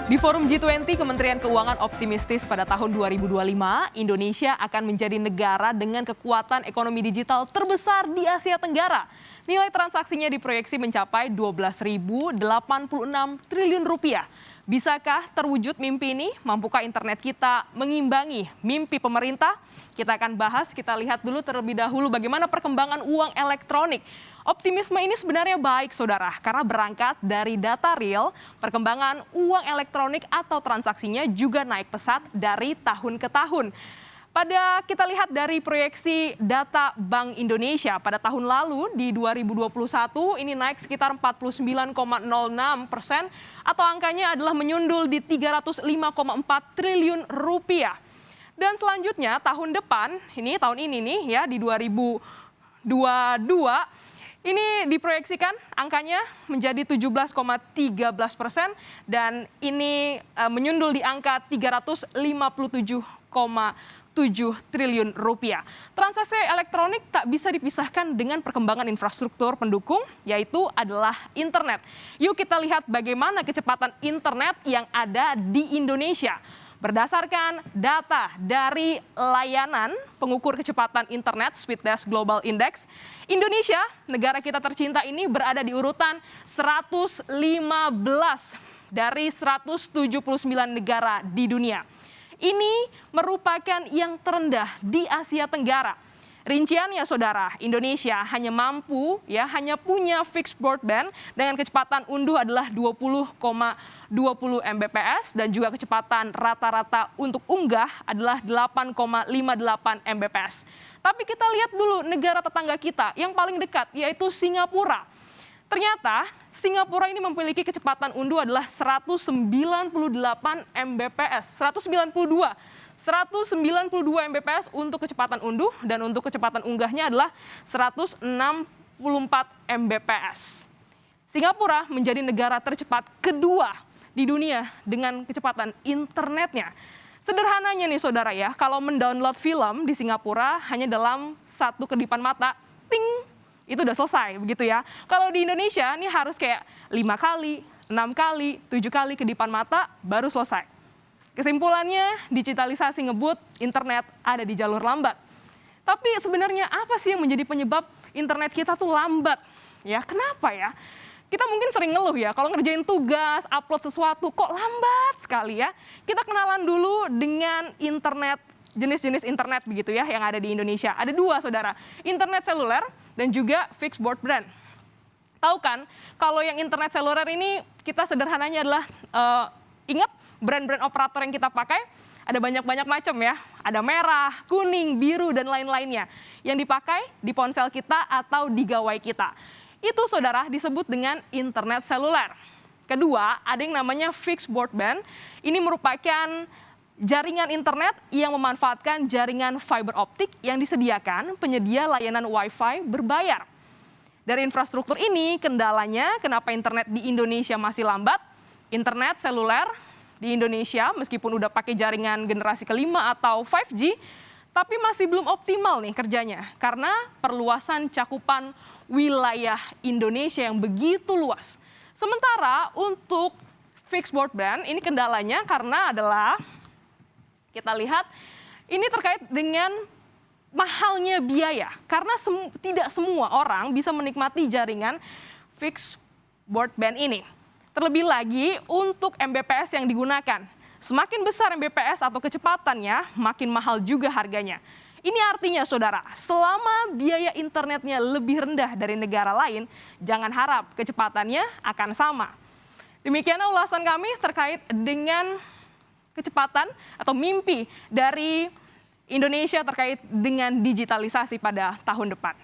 Di Forum G20, Kementerian Keuangan optimistis pada tahun 2025, Indonesia akan menjadi negara dengan kekuatan ekonomi digital terbesar di Asia Tenggara. Nilai transaksinya diproyeksi mencapai 12.086 triliun rupiah. Bisakah terwujud mimpi ini? Mampukah internet kita mengimbangi mimpi pemerintah? Kita akan bahas, kita lihat dulu terlebih dahulu bagaimana perkembangan uang elektronik. Optimisme ini sebenarnya baik, saudara, karena berangkat dari data real, perkembangan uang elektronik atau transaksinya juga naik pesat dari tahun ke tahun. Kita lihat dari proyeksi data Bank Indonesia pada tahun lalu di 2021 ini naik sekitar 49,06% atau angkanya adalah menyundul di 305,4 triliun rupiah. Dan selanjutnya tahun depan, tahun ini nih ya di 2022, ini diproyeksikan angkanya menjadi 17,13% dan ini menyundul di angka 357,7 triliun rupiah. Transaksi elektronik tak bisa dipisahkan dengan perkembangan infrastruktur pendukung, yaitu adalah internet. Yuk kita lihat bagaimana kecepatan internet yang ada di Indonesia. Berdasarkan data dari layanan pengukur kecepatan internet Speedtest Global Index, Indonesia, negara kita tercinta ini berada di urutan 115 dari 179 negara di dunia. Ini merupakan yang terendah di Asia Tenggara. Rinciannya, saudara, Indonesia hanya punya fixed broadband dengan kecepatan unduh adalah 20,20 Mbps dan juga kecepatan rata-rata untuk unggah adalah 8,58 Mbps. Tapi kita lihat dulu negara tetangga kita yang paling dekat, yaitu Singapura. Ternyata Singapura ini memiliki kecepatan unduh adalah 198 Mbps, 192 Mbps untuk kecepatan unduh dan untuk kecepatan unggahnya adalah 164 Mbps. Singapura menjadi negara tercepat kedua di dunia dengan kecepatan internetnya. Sederhananya nih saudara ya, kalau mendownload film di Singapura hanya dalam satu kedipan mata, ting, itu udah selesai begitu ya. Kalau di Indonesia ini harus kayak 5 kali, 6 kali, 7 kali kedipan mata baru selesai. Kesimpulannya, digitalisasi ngebut, internet ada di jalur lambat. Tapi sebenarnya apa sih yang menjadi penyebab internet kita tuh lambat? Ya, kenapa ya? Kita mungkin sering ngeluh ya, kalau ngerjain tugas, upload sesuatu, kok lambat sekali ya. Kita kenalan dulu dengan internet, jenis-jenis internet begitu ya yang ada di Indonesia. Ada dua, saudara, internet seluler dan juga fixed broadband. Tahu kan, kalau yang internet seluler ini kita sederhananya adalah, ingat brand-brand operator yang kita pakai, ada banyak-banyak macam ya. Ada merah, kuning, biru, dan lain-lainnya. Yang dipakai di ponsel kita atau di gawai kita. Itu, saudara, disebut dengan internet seluler. Kedua, ada yang namanya fixed broadband. Ini merupakan jaringan internet yang memanfaatkan jaringan fiber optik yang disediakan penyedia layanan Wi-Fi berbayar. Dari infrastruktur ini, kendalanya kenapa internet di Indonesia masih lambat? Internet seluler di Indonesia meskipun udah pakai jaringan generasi kelima atau 5G, tapi masih belum optimal nih kerjanya karena perluasan cakupan wilayah Indonesia yang begitu luas. Sementara untuk fixed broadband ini kendalanya karena adalah kita lihat ini terkait dengan mahalnya biaya karena tidak semua orang bisa menikmati jaringan fixed broadband ini. Terlebih lagi untuk Mbps yang digunakan. Semakin besar Mbps atau kecepatannya, makin mahal juga harganya. Ini artinya, saudara, selama biaya internetnya lebih rendah dari negara lain, jangan harap kecepatannya akan sama. Demikian ulasan kami terkait dengan kecepatan atau mimpi dari Indonesia terkait dengan digitalisasi pada tahun depan.